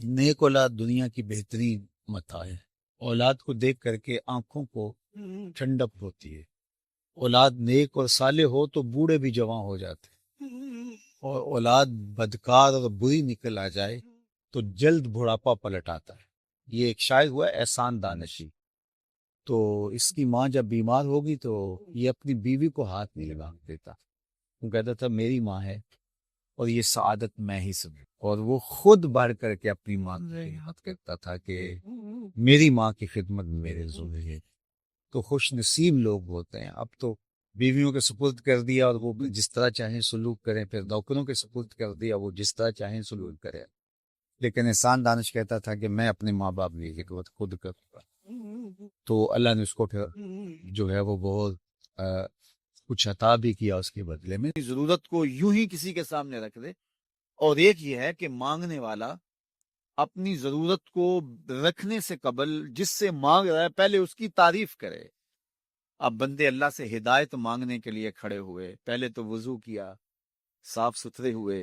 نیک اولاد دنیا کی بہترین متاع ہے۔ اولاد کو دیکھ کر کے آنکھوں کو ٹھنڈک ہوتی ہے۔ اولاد نیک اور صالح ہو تو بوڑھے بھی جوان ہو جاتے ہیں، اور اولاد بدکار اور بری نکل آ جائے تو جلد بڑھاپا پلٹ آتا ہے۔ یہ ایک شاعر ہوا ہے احسان دانشی، تو اس کی ماں جب بیمار ہوگی تو یہ اپنی بیوی کو ہاتھ نہیں لگا دیتا، وہ کہتا تھا میری ماں ہے اور یہ سعادت میں ہی سمجھ، اور وہ خود بڑھ کر کے اپنی ماں کی خدمت کرتا تھا کہ میری ماں کی خدمت میرے ضروری ہے۔ تو خوش نصیب لوگ ہوتے ہیں۔ اب تو بیویوں کے سپرد کر دیا اور وہ جس طرح چاہیں سلوک کریں، پھر نوکروں کے سپرد کر دیا، وہ جس طرح چاہیں سلوک کریں۔ لیکن احسان دانش کہتا تھا کہ میں اپنے ماں باپ کی خدمت خود کروں گا، تو اللہ نے اس کو پھر جو ہے وہ بہت کچھ عطا بھی کیا اس کے بدلے میں۔ ضرورت کو یوں ہی کسی کے سامنے رکھ دے، اور ایک یہ ہے کہ مانگنے والا اپنی ضرورت کو رکھنے سے قبل جس سے مانگ رہا ہے پہلے اس کی تعریف کرے۔ اب بندے اللہ سے ہدایت مانگنے کے لیے کھڑے ہوئے، پہلے تو وضو کیا، صاف ستھرے ہوئے،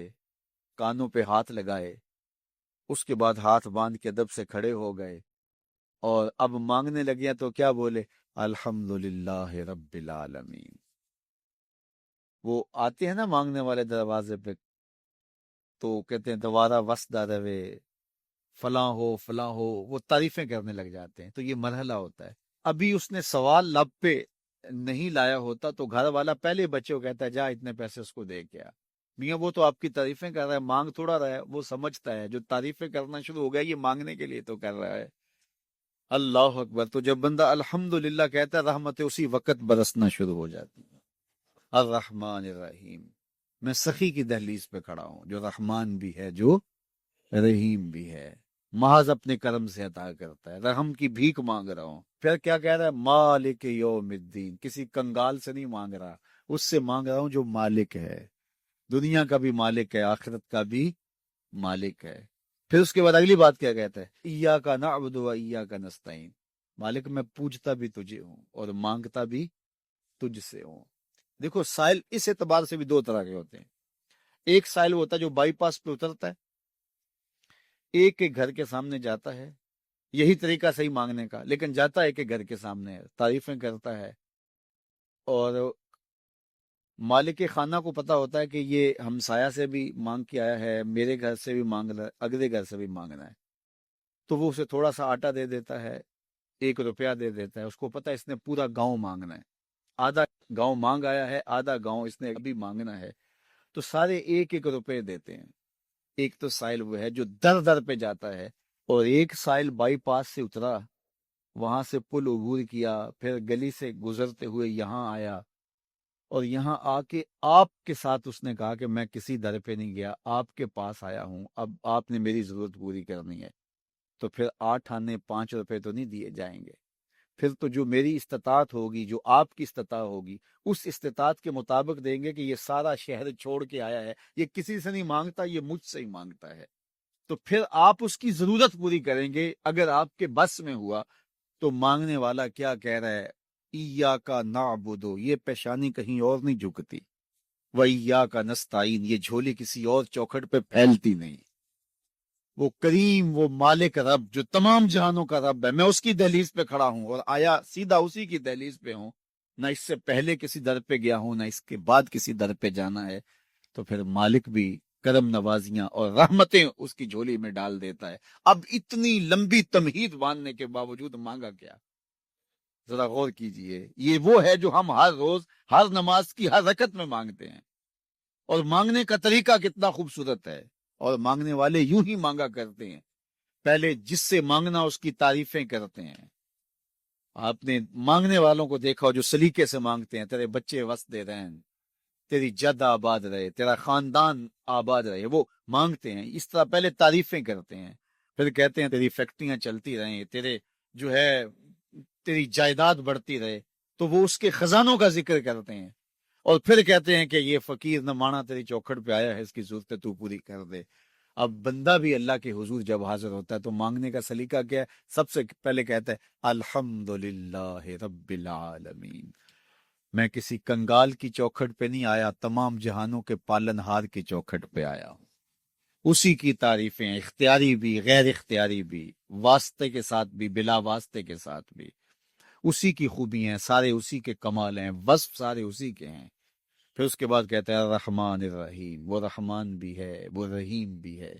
کانوں پہ ہاتھ لگائے، اس کے بعد ہاتھ باندھ کے ادب سے کھڑے ہو گئے، اور اب مانگنے لگے تو کیا بولے؟ الحمدللہ رب العالمین۔ وہ آتے ہیں نا مانگنے والے دروازے پہ تو کہتے ہیں دوبارہ وسدہ روے، فلاں ہو، وہ تعریفیں کرنے لگ جاتے ہیں۔ تو یہ مرحلہ ہوتا ہے۔ ابھی اس نے سوال لب پہ نہیں لایا ہوتا تو گھر والا پہلے بچے کو کہتا ہے جا اتنے پیسے اس کو دے کے آ۔ میاں وہ تو آپ کی تعریفیں کر رہا ہے، مانگ تھوڑا رہا ہے، وہ سمجھتا ہے جو تعریفیں کرنا شروع ہو گیا یہ مانگنے کے لیے تو کر رہا ہے۔ اللہ اکبر۔ تو جب بندہ الحمدللہ کہتا ہے رحمتیں اسی وقت برسنا شروع ہو جاتی ہیں۔ الرحمن الرحیم۔ میں سخی کی دہلیز پہ کھڑا ہوں جو رحمان بھی ہے جو رحیم بھی ہے، محض اپنے کرم سے عطا کرتا ہے، رحم کی بھیک مانگ رہا ہوں۔ پھر کیا کہہ رہا ہے؟ مالک یوم الدین، کسی کنگال سے نہیں مانگ رہا، اس سے مانگ رہا ہوں جو مالک ہے، دنیا کا بھی مالک ہے، آخرت کا بھی مالک ہے۔ پھر اس کے بعد اگلی بات کیا کہتا ہے؟ ایاک نعبد و ایاک نستعین، مالک میں پوجتا بھی تجھے ہوں اور مانگتا بھی تجھ سے ہوں۔ دیکھو سائل اس اعتبار سے بھی دو طرح کے ہوتے ہیں۔ ایک سائل ہوتا ہے جو بائی پاس پہ اترتا ہے، ایک ایک گھر کے سامنے جاتا ہے، یہی طریقہ صحیح مانگنے کا، لیکن جاتا ہے کہ گھر کے سامنے ہے، تعریفیں کرتا ہے، اور مالک خانہ کو پتا ہوتا ہے کہ یہ ہمسایہ سے بھی مانگ کے آیا ہے، میرے گھر سے بھی مانگ رہا ہے، اگلے گھر سے بھی مانگنا ہے، تو وہ اسے تھوڑا سا آٹا دے دیتا ہے، 1 روپیہ دے دیتا ہے، اس کو پتا ہے اس نے پورا گاؤں مانگنا ہے، آدھا گاؤں مانگ آیا ہے، آدھا گاؤں اس نے ابھی مانگنا ہے، تو سارے 1 1 روپے دیتے ہیں۔ ایک تو سائل وہ ہے جو در در پہ جاتا ہے، اور ایک سائل بائی پاس سے اترا، وہاں سے پل عبور کیا، پھر گلی سے گزرتے ہوئے یہاں آیا، اور یہاں آ کے آپ کے ساتھ اس نے کہا کہ میں کسی در پہ نہیں گیا، آپ کے پاس آیا ہوں، اب آپ نے میری ضرورت پوری کرنی ہے، تو پھر 8 آنے 5 روپے تو نہیں دیے جائیں گے، پھر تو جو میری استطاعت ہوگی، جو آپ کی استطاعت ہوگی، اس استطاعت کے مطابق دیں گے کہ یہ سارا شہر چھوڑ کے آیا ہے، یہ کسی سے نہیں مانگتا، یہ مجھ سے ہی مانگتا ہے، تو پھر آپ اس کی ضرورت پوری کریں گے۔ اگر آپ کے بس میں ہوا تو مانگنے والا کیا کہہ رہا ہے؟ ایاک نعبد، یہ پیشانی کہیں اور نہیں جھکتی، وایاک نستعین، یہ جھولی کسی اور چوکھٹ پہ پھیلتی نہیں۔ وہ کریم، وہ مالک رب جو تمام جہانوں کا رب ہے، میں اس کی دہلیز پہ کھڑا ہوں، اور آیا سیدھا اسی کی دہلیز پہ ہوں، نہ اس سے پہلے کسی در پہ گیا ہوں، نہ اس کے بعد کسی در پہ جانا ہے، تو پھر مالک بھی کرم نوازیاں اور رحمتیں اس کی جھولی میں ڈال دیتا ہے۔ اب اتنی لمبی تمہید باندھنے کے باوجود مانگا کیا؟ ذرا غور کیجئے، یہ وہ ہے جو ہم ہر روز ہر نماز کی ہر رکعت میں مانگتے ہیں، اور مانگنے کا طریقہ کتنا خوبصورت ہے، اور مانگنے والے یوں ہی مانگا کرتے ہیں، پہلے جس سے مانگنا اس کی تعریفیں کرتے ہیں۔ آپ نے مانگنے والوں کو دیکھا ہو جو سلیقے سے مانگتے ہیں، تیرے بچے وسدے رہیں، تیری جد آباد رہے، تیرا خاندان آباد رہے، وہ مانگتے ہیں اس طرح، پہلے تعریفیں کرتے ہیں، پھر کہتے ہیں تیری فیکٹریاں چلتی رہیں، تیرے جو ہے تیری جائیداد بڑھتی رہے، تو وہ اس کے خزانوں کا ذکر کرتے ہیں، اور پھر کہتے ہیں کہ یہ فقیر نہ مانا تیری چوکھٹ پہ آیا ہے، اس کی ضرورتیں تو پوری کر دے۔ اب بندہ بھی اللہ کے حضور جب حاضر ہوتا ہے تو مانگنے کا سلیقہ کیا ہے؟ سب سے پہلے کہتا ہے الحمدللہ رب العالمین، میں کسی کنگال کی چوکھٹ پہ نہیں آیا، تمام جہانوں کے پالن ہار کی چوکھٹ پہ آیا ہوں۔ اسی کی تعریفیں، اختیاری بھی غیر اختیاری بھی، واسطے کے ساتھ بھی بلا واسطے کے ساتھ بھی، اسی کی خوبی ہیں، سارے اسی کے کمال ہیں، وصف سارے اسی کے ہیں۔ پھر اس کے بعد کہتا ہے الرحمن الرحیم، وہ رحمان بھی ہے وہ رحیم بھی ہے۔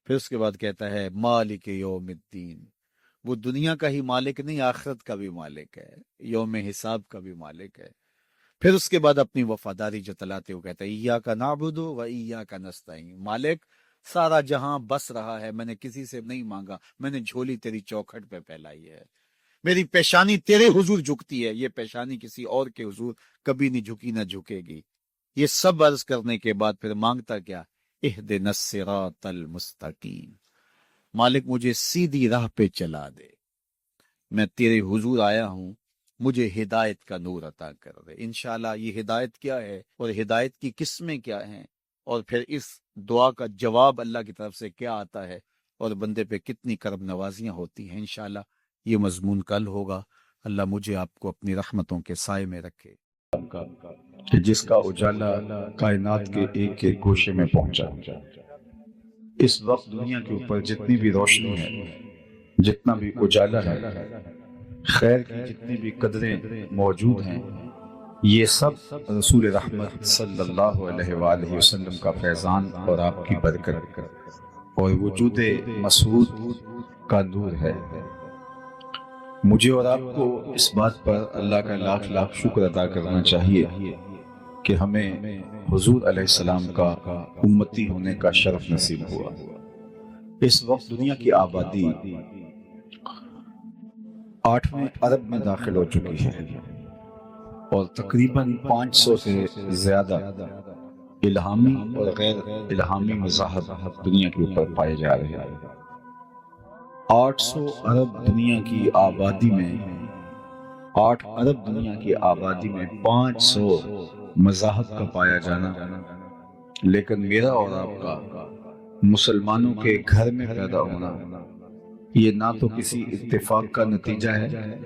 پھر اس کے بعد کہتا ہے مالک یوم الدین، وہ دنیا کا ہی مالک نہیں، آخرت کا بھی مالک ہے، یوم حساب کا بھی مالک ہے۔ پھر اس کے بعد اپنی وفاداری جتلاتے ہوئے کہتا ہے ایاک نعبد و ایاک نستعین، مالک سارا جہاں بس رہا ہے، میں نے کسی سے نہیں مانگا، میں نے جھولی تیری چوکھٹ پہ پھیلائی ہے، میری پیشانی تیرے حضور جھکتی ہے، یہ پیشانی کسی اور کے حضور کبھی نہیں جھکی نہ جھکے گی۔ یہ سب عرض کرنے کے بعد پھر مانگتا کیا؟ اہدنا الصراط المستقیم، مالک مجھے سیدھی راہ پہ چلا دے، میں تیرے حضور آیا ہوں، مجھے ہدایت کا نور عطا کر دے۔ انشاءاللہ یہ ہدایت کیا ہے اور ہدایت کی قسمیں کیا ہیں، اور پھر اس دعا کا جواب اللہ کی طرف سے کیا آتا ہے، اور بندے پہ کتنی کرم نوازیاں ہوتی ہیں، انشاءاللہ یہ مضمون کل ہوگا۔ اللہ مجھے آپ کو اپنی رحمتوں کے سائے میں رکھے، کہ جس کا اجالا کائنات کے ایک ایک گوشے میں پہنچا۔ اس وقت دنیا کے اوپر جتنی بھی روشنی ہے، جتنا بھی اجالا ہے، خیر کی جتنی بھی قدریں موجود ہیں، یہ سب رسول رحمت صلی اللہ علیہ وآلہ وسلم کا فیضان اور آپ کی برکت اور وجود مسعود کا نور ہے۔ مجھے اور آپ کو اس بات پر اللہ کا لاکھ لاکھ شکر ادا کرنا چاہیے کہ ہمیں حضور علیہ السلام کا امتی ہونے کا شرف نصیب ہوا۔ اس وقت دنیا کی آبادی 8ویں ارب میں داخل ہو چکی ہے، اور تقریباً 500 سے زیادہ الہامی اور غیر الہامی مذاہب دنیا کے اوپر پائے جا رہے ہیں۔ 800 ارب دنیا کی آبادی میں 8 ارب دنیا کی آبادی میں 500 مذاہب کا پایا جانا، لیکن میرا اور آپ کا مسلمانوں کے گھر میں پیدا ہونا، یہ نہ تو کسی اتفاق کا نتیجہ ہے،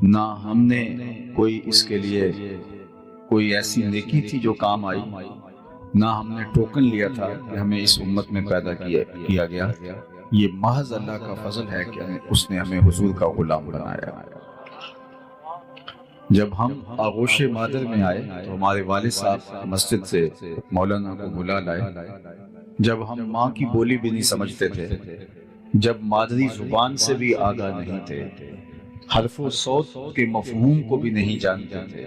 نہ ہم نے کوئی اس کے لیے کوئی ایسی نیکی تھی جو کام آئی، نہ ہم نے ٹوکن لیا تھا کہ ہمیں اس امت میں پیدا کیا گیا۔ یہ محض اللہ کا فضل ہے کہ اس نے ہمیں حضور کا غلام بنایا۔ جب ہم آغوش مادر میں آئے تو ہمارے والد صاحب مسجد سے مولانا کو بلا لائے۔ جب ہم ماں کی بولی بھی نہیں سمجھتے تھے، جب مادری زبان سے بھی آگاہ نہیں تھے، حرف و صوت کے مفہوم کو بھی نہیں جانتے تھے،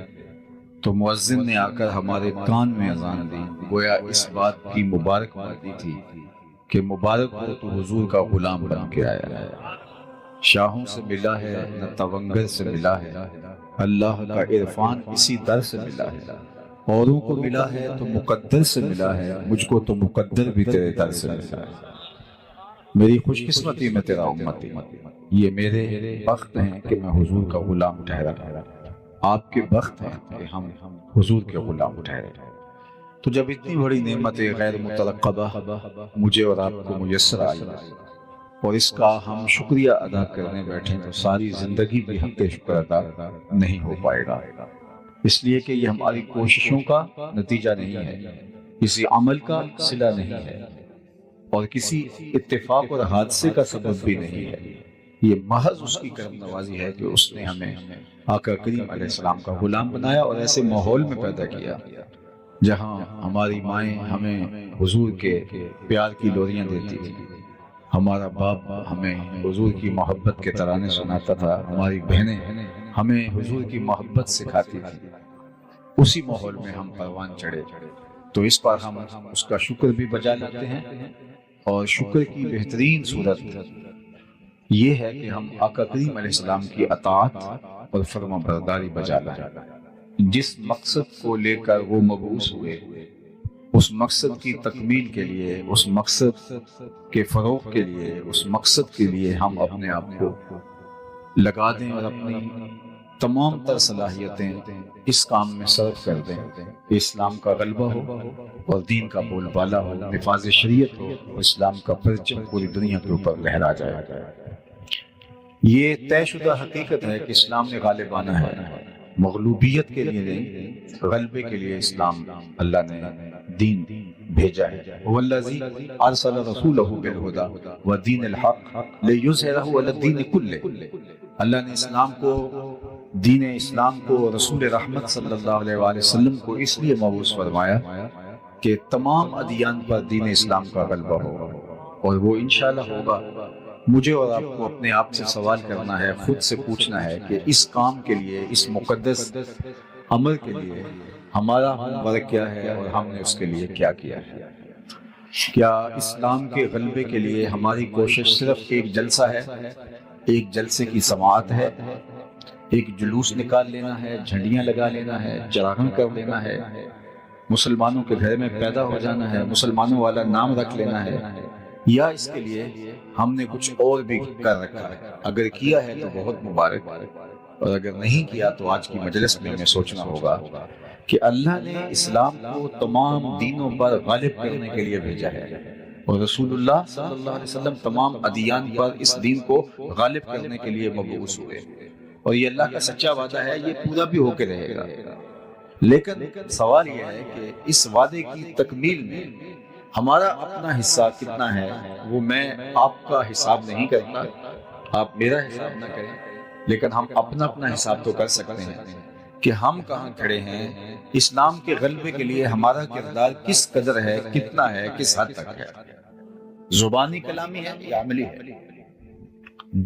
تو مؤذن نے آ کر ہمارے کان میں اذان دی، گویا اس بات کی مبارکبادی تھی کہ مبارک ہو تو حضور کا غلام بن کے آیا ہے۔ شاہوں سے ملا ہے نہ تونگر سے ملا ہے، اللہ کا عرفان اسی در سے ملا ہے، اوروں کو ملا ہے تو مقدر سے ملا ہے، مجھ کو تو مقدر بھی تیرے در سے ملا ہے۔ میری خوش قسمتی میں تیرا امتی، یہ میرے بخت ہیں کہ میں حضور کا غلام ٹھہرا، آپ کے بخت ہیں کہ ہم حضور کے غلام ٹھہرے۔ تو جب اتنی بڑی نعمت غیر مترقبہ مجھے اور آپ کو میسر آئی اور اس کا ہم شکریہ ادا کرنے بیٹھیں تو ساری زندگی بھی حق شکر ادا نہیں ہو پائے گا، اس لیے کہ یہ ہماری کوششوں کا نتیجہ نہیں ہے، کسی عمل کا صلہ نہیں ہے، اور کسی اتفاق اور حادثے کا سبب بھی نہیں ہے۔ یہ محض اس کی کرم نوازی ہے کہ اس نے ہمیں آقا کریم علیہ السلام کا غلام بنایا اور ایسے ماحول میں پیدا کیا جہاں ہماری مائیں ہمیں حضور کے پیار کی لوریاں دیتی تھی، ہمارا باپ ہمیں حضور کی محبت کے ترانے سناتا تھا، ہماری بہنیں ہمیں حضور کی محبت سکھاتی تھی۔ اسی ماحول میں ہم پروان چڑھے، تو اس پر ہم اس کا شکر بھی بجا لیتے ہیں، اور شکر کی بہترین صورت یہ ہے کہ ہم آقا کریم علیہ السلام کی اطاعت اور فرما برداری بجا لائیں۔ جس مقصد کو لے کر وہ مبعوث ہوئے، اس مقصد کی تکمیل کے لیے، اس مقصد کے فروغ کے لیے، اس مقصد کے لیے ہم اپنے آپ کو لگا دیں اور اپنی تمام تر صلاحیتیں اس کام میں صرف کر دیں کہ اسلام کا غلبہ ہو اور دین کا بول بالا ہو، نفاذ شریعت ہو اور اسلام کا پرچم پوری دنیا کے اوپر لہرا جائے۔ یہ طے شدہ حقیقت ہے کہ اسلام نے غالب آنا ہے، مغلوبیت کے لیے نہیں، غلبے کے لیے اسلام اللہ نے دین بھیجا ہے۔ والذی ارسل رسولہ بالہدی ودین الحق لیظہرہ علی الدین کلہ، اللہ نے اسلام کو، دین اسلام کو، رسول رحمت صلی اللہ علیہ وآلہ وسلم کو اس لیے مبعوث فرمایا کہ تمام ادیان پر دین اسلام کا غلبہ ہو، اور وہ انشاءاللہ ہوگا۔ مجھے اور آپ کو اپنے آپ سے سوال کرنا ہے، خود سے پوچھنا ہے کہ اس کام کے لیے، اس مقدس عمل کے لیے ہمارا ہوم ورک کیا ہے اور ہم نے اس کے لیے کیا کیا ہے؟ کیا اسلام کے غلبے کے لیے ہماری کوشش صرف ایک جلسہ ہے، ایک جلسے کی سماعت ہے، ایک جلوس نکال لینا ہے، جھنڈیاں لگا لینا ہے، چراغاں کر لینا ہے، مسلمانوں کے گھر میں پیدا ہو جانا ہے، مسلمانوں والا نام رکھ لینا ہے، یا اس کے لیے ہم نے کچھ اور بھی کر رکھا ہے؟ اگر کیا ہے تو بہت مبارک، اور اگر نہیں کیا تو آج کی مجلس میں ہمیں سوچنا ہوگا کہ اللہ نے اسلام کو تمام دینوں پر غالب کرنے کے لیے بھیجا ہے، اور رسول اللہ صلی اللہ علیہ وسلم تمام ادیان پر اس دین کو غالب کرنے کے لیے مبعوث ہوئے، اور یہ اللہ کا سچا وعدہ ہے، یہ پورا بھی ہو کے رہے گا۔ لیکن سوال یہ ہے کہ اس وعدے کی تکمیل میں ہمارا اپنا حصہ کتنا ہے؟ وہ میں آپ کا حساب نہیں کرتا، آپ میرا حساب نہ کریں، لیکن ہم اپنا حساب تو کر سکتے ہیں کہ ہم کہاں کھڑے ہیں، اسلام کے غلبے کے لیے ہمارا کردار کس قدر ہے، کتنا ہے، کس حد تک ہے؟ زبانی کلامی ہے یا عملی ہے؟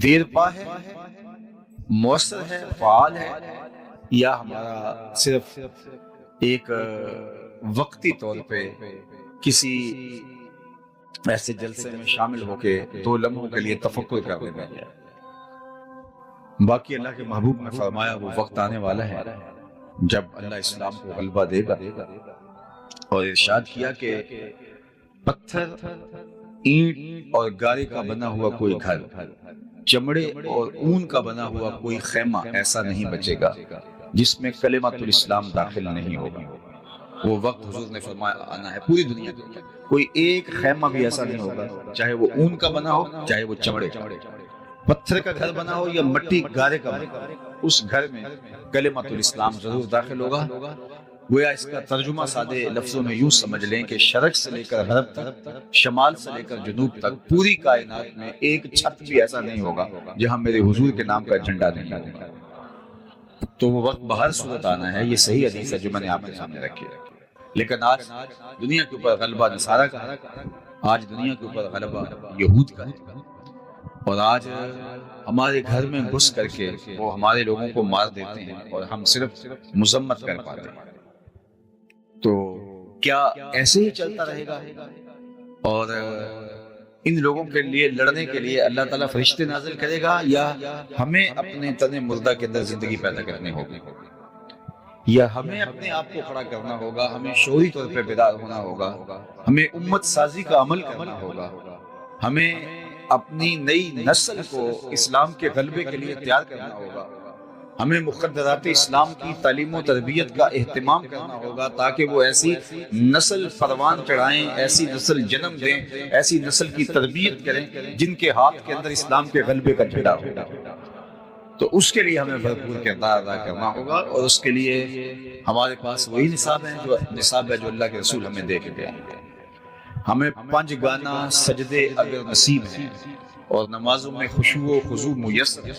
دیر پا ہے، مؤثر ہے، فعال ہے، یا ہمارا صرف ایک وقتی طور پہ کسی ایسے جلسے میں شامل ہو کے 2 لمحوں کے لیے تفکر کر لینا ہے؟ باقی اللہ کے محبوب نے فرمایا وہ وقت آنے والا ہے جب اللہ اسلام کو غلبہ دے گا، اور ارشاد کیا کہ پتھر، اینٹ اور گارے کا بنا ہوا کوئی گھر، چمڑے اور اون کا بنا ہوا کوئی خیمہ ایسا نہیں بچے گا جس میں کلمۃ الاسلام داخل نہیں ہوگا۔ وہ وقت حضور نے فرمایا آنا ہے پوری دنیا میں، کوئی ایک خیمہ بھی ایسا نہیں ہوگا، چاہے وہ اون کا بنا ہو، چاہے وہ چمڑے، پتھر کا گھر بنا ہو یا مٹی گارے کا بنا ہو، اس گھر میں کلمۃ الاسلام ضرور داخل ہوگا۔ گویا اس کا ترجمہ سادے لفظوں میں یوں سمجھ لیں کہ شرق سے لے کر غرب تک، شمال سے لے کر جنوب تک، پوری کائنات میں ایک چھت بھی ایسا نہیں ہوگا جہاں میرے حضور کے نام کا جھنڈا نہیں ہوگا۔ تو وہ وقت بہر صورت آنا ہے، یہ صحیح حدیث ہے جو میں نے آپ کے سامنے رکھی ہے۔ لیکن آج دنیا کے اوپر غلبہ نصارہ کا ہے، آج دنیا کے اوپر غلبہ یہود کا ہے، اور آج ہمارے گھر میں گھس کر کے وہ ہمارے لوگوں کو مار دیتے ہیں اور ہم صرف مذمت کر پاتے ہیں۔ تو کیا ایسے ہی چلتا رہے گا؟ اور ان لوگوں کے لیے لڑنے کے لیے اللہ تعالیٰ فرشتے نازل کرے گا، یا ہمیں اپنے تن مردہ کے اندر زندگی پیدا کرنی ہوگی، یا ہمیں اپنے آپ کو کھڑا کرنا ہوگا، ہمیں شعوری طور پہ بیدار ہونا ہوگا، ہمیں امت سازی کا عمل کرنا ہوگا، ہمیں اپنی نئی نسل کو اسلام کے غلبے کے لیے تیار کرنا ہوگا، ہمیں مقدرات اسلام کی تعلیم و تربیت کا اہتمام کرنا ہوگا تاکہ وہ ایسی نسل پروان چڑھائیں، ایسی نسل جنم دیں، ایسی نسل کی تربیت کریں جن کے ہاتھ کے اندر اسلام کے غلبے کا جھنڈا ہوگا۔ تو اس کے لیے ہمیں بھرپور کردار ادا کرنا ہوگا، اور اس کے لیے ہمارے پاس وہی نصاب ہے جو اللہ کے رسول ہمیں دے کے گئے ہیں۔ ہمیں 5 گانا سجدے اگر نصیب ہیں اور نمازوں میں خشوع و خضوع میسر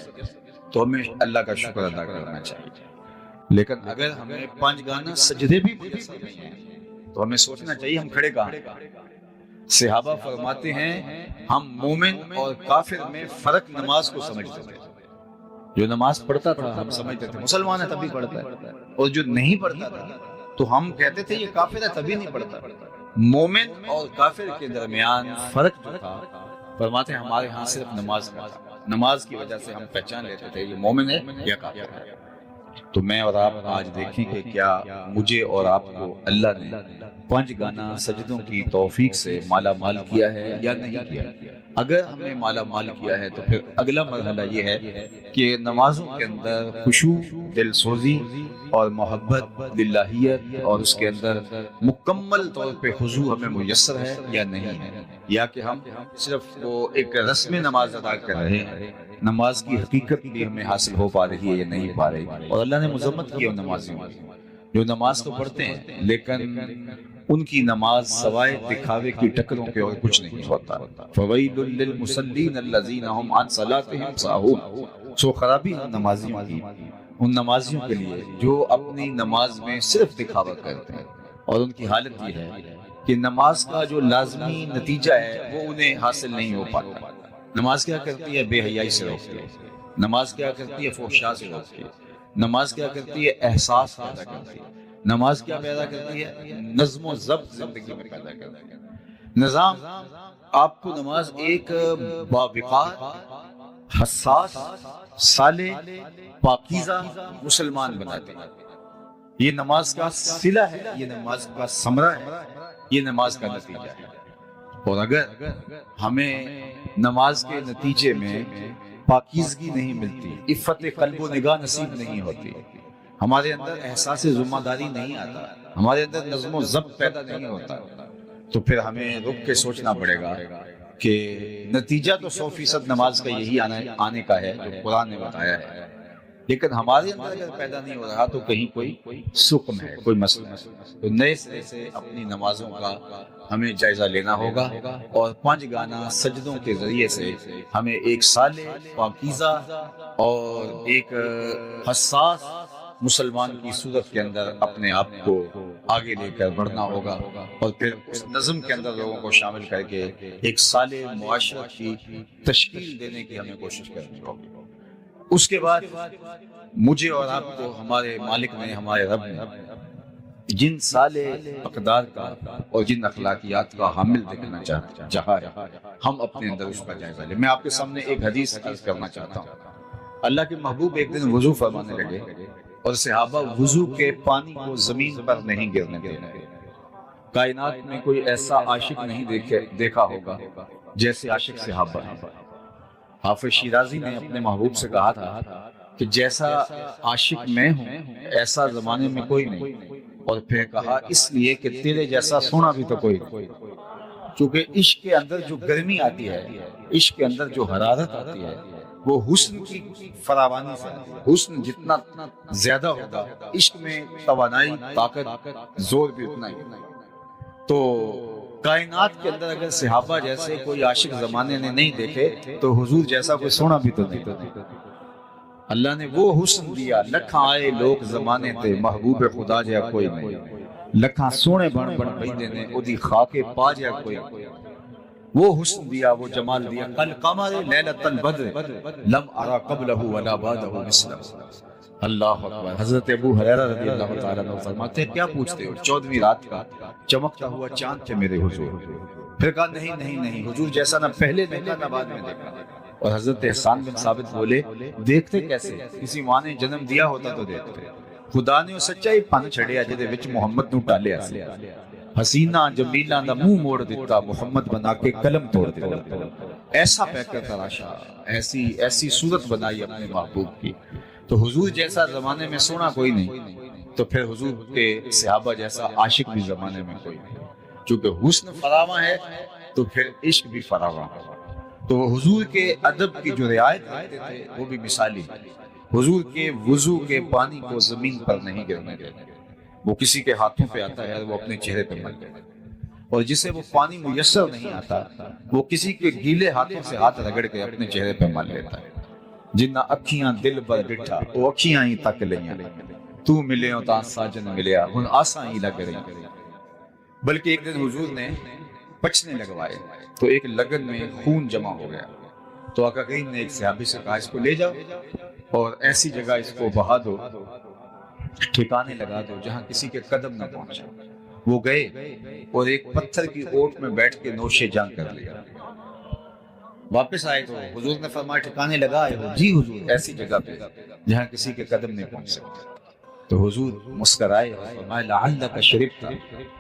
تو ہمیں اللہ کا شکر ادا کرنا چاہیے، لیکن اگر ہمیں 5 گانا سجدے بھی میسر نہیں ہیں تو ہمیں سوچنا چاہیے ہم کھڑے کہاں ہیں۔ صحابہ فرماتے ہیں ہم مومن اور کافر میں فرق نماز کو سمجھتے تھے، جو نماز پڑھتا تھا ہم سمجھتے تھے مسلمان ہے تبھی پڑھتا ہے، اور جو نہیں پڑھتا تھا تو ہم کہتے تھے یہ کافر ہے تبھی نہیں پڑھتا۔ مومن اور کافر کے درمیان فرق جو تھا، فرماتے ہیں ہمارے ہاں صرف نماز کا تھا، نماز کی وجہ سے ہم پہچان لیتے تھے یہ مومن ہے یا کافر ہے۔ تو میں اور آپ آج دیکھیں کہ کیا مجھے اور آپ کو اللہ نے 5 گانا سجدوں کی توفیق سے مالا مال کیا ہے یا نہیں کیا؟ اگر ہم نے مالا مال کیا ہے تو پھر اگلا مرحلہ یہ ہے کہ نمازوں کے اندر خشوع، دل سوزی اور محبت للہیت، اور اس کے اندر مکمل طور پہ خضوع ہمیں میسر ہے یا نہیں ہے، یا کہ ہم صرف وہ ایک رسم نماز ادا کر رہے ہیں، نماز کی حقیقت بھی ہمیں حاصل ہو پا رہی ہے یا نہیں پا رہی۔ اور اللہ نے مذمت کی ہے نمازیوں جو نماز تو پڑھتے ہیں لیکن ان کی نماز سوائے دکھاوے کی ٹکروں کے اور کچھ نہیں ہوتا. فویل للمصلین الذین هم عن صلاتهم ساہون. سو خرابی ان نمازیوں کی، ان نمازیوں کے لیے جو اپنی نماز میں صرف دکھاوا کرتے ہیں، اور ان کی حالت یہ ہے کہ نماز کا جو لازمی نتیجہ ہے وہ انہیں حاصل نہیں ہو پاتا. نماز کیا کرتی ہے؟ بے حیائی سے روکتی ہے. نماز کیا کرتی ہے؟ فحشاء سے روکتی ہے. نماز کیا کرتی ہے؟ احساس پیدا کرتی ہے. نماز کیا پیدا کرتی ہے؟ نظم و ضبط زندگی میں پیدا کرتی ہے. نظام. آپ کو نماز ایک باوقار، حساس، صالح، پاکیزہ مسلمان بناتی ہے. یہ نماز کا صلہ ہے، یہ نماز کا ثمرہ ہے، یہ نماز کا نتیجہ ہے. اور اگر ہمیں نماز کے نتیجے میں پاکیزگی نہیں ملتی، عفت قلب و نگاہ نصیب نہیں ہوتی، ہمارے اندر احساس ذمہ داری نہیں آتا، ہمارے اندر نظم و ضبط پیدا نہیں ہوتا، تو پھر ہمیں رک کے سوچنا پڑے گا کہ نتیجہ تو 100% نماز کا یہی آنے کا ہے جو قرآن نے بتایا ہے، لیکن ہمارے اندر اگر پیدا نہیں ہو رہا تو کہیں کوئی سکم ہے، کوئی مسئلہ ہے. تو نئے سرے سے اپنی نمازوں کا ہمیں جائزہ لینا ہوگا، اور 5 گانا سجدوں کے ذریعے سے ہمیں ایک صالح، پاکیزہ اور ایک حساس مسلمان کی صورت کے اندر اپنے آپ کو آگے لے کر بڑھنا ہوگا، اور پھر اس نظم کے اندر لوگوں کو شامل کر کے ایک صالح معاشرت کی تشکیل دینے کی ہمیں کوشش کرنی ہوگی. اس کے بعد مجھے اور آپ کو ہمارے مالک نے، ہمارے رب نے جن صالح اقدار کا اور جن اخلاقیات کا حامل دیکھنا چاہا ہے، ہم اپنے اندر اس کا جائزہ لیں. میں آپ کے سامنے ایک حدیث عرض کرنا چاہتا ہوں. اللہ کے محبوب ایک دن وضو فرمانے لگے، اور صحابہ وضو کے پانی کو زمین پر نہیں گرنے دیتے. کائنات میں کوئی ایسا عاشق نہیں دیکھا ہوگا جیسے عاشق صحابہ ہیں. حافظ شیرازی نے اپنے محبوب سے کہا تھا کہ جیسا عاشق میں ہوں ایسا زمانے میں کوئی نہیں، اور پھر کہا اس لیے کہ تیرے جیسا سونا بھی تو کوئی نہیں. چونکہ عشق کے اندر جو گرمی آتی ہے، عشق کے اندر جو حرارت آتی ہے، وہ حسن کی فراوانی سے آتی ہے. حسن جتنا زیادہ ہوگا، عشق میں توانائی، طاقت، زور بھی اتنا ہی. تو کائنات کے اندر اگر صحابہ جیسے کوئی عاشق زمانے نے نہیں دیکھے تو حضور جیسا کوئی سونا بھی تو نہیں. اللہ نے وہ حسن دیا. لکھاں آئے لوگ زمانے تے، محبوب خدا جیا کوئی نہیں. لکھاں سونے بن بھیجے نے، اودی خاکے پا جیا کوئی نہیں. وہ حسن دیا، وہ جمال دیا. قل قمر لیلۃ البدر لم ارى قبلہ ولا بعدہ مثلہ. اللہ اکبر. حضرت ابو ہریرہ رضی اللہ تعالیٰ عنہ فرماتے ہیں کیا پوچھتے ہو، 14ویں رات کا چمکتا ہوا چاند تھے میرے حضور. پھر کہا نہیں حضور جیسا نہ پہلے دیکھا نہ بعد میں دیکھا. اور حضرت احسان بن ثابت بولے دیکھتے کیسے، کسی ماں نے جنم دیا ہوتا تو دیکھتے. خدا نے سچائی پن چھڑیا جدے وچ محمد نو ٹالیا سی. حسینہ جمیلہ دا منہ موڑ دیتا، محمد بنا کے قلم توڑ دیتا. ایسا پیکر تراشا، ایسی صورت بنائی اپنے محبوب کی. تو حضور جیسا زمانے میں سونا کوئی نہیں، تو پھر حضور کے صحابہ جیسا عاشق بھی زمانے میں کوئی نہیں. چونکہ حسن فراواں ہے تو پھر عشق بھی فراواں ہے. تو وہ حضور کے ادب کی جو رعایت کرتے تھے وہ بھی مثالی ہے. حضور کے وضو کے پانی کو زمین پر نہیں گرنے دیتے. وہ کسی کے ہاتھوں پہ آتا ہے وہ اپنے چہرے پہ مل دیتا ہے، اور جسے وہ پانی میسر نہیں آتا وہ کسی کے گیلے ہاتھوں سے ہاتھ رگڑ کے اپنے چہرے پہ مل لیتا ہے. جنہ اکھیاں دل پر ڈٹھا وہ اکھیاں ہی تک لیاں، تو ملے ہو تا ساجن ملیا ہن آساں ہی لگ رہی. بلکہ ایک دن حضور نے پچنے لگوائے تو ایک لگن میں خون جمع ہو گیا. تو آقا کریم نے ایک صحابی سے کہا اس کو لے جاؤ اور ایسی جگہ اس کو بہا دو، ٹھکانے لگا دو جہاں کسی کے قدم نہ پہنچے. وہ گئے اور ایک پتھر کی اوٹ میں بیٹھ کے نوش جان کر لیا. واپس آئے تو حضور نے فرمایا ٹھکانے لگا ہے؟ جی حضور ایسی جگہ پہ جہاں کسی کے قدم نہیں پہنچ سکتے. تو حضور مسکرائے اور فرمایا لعلک شربت،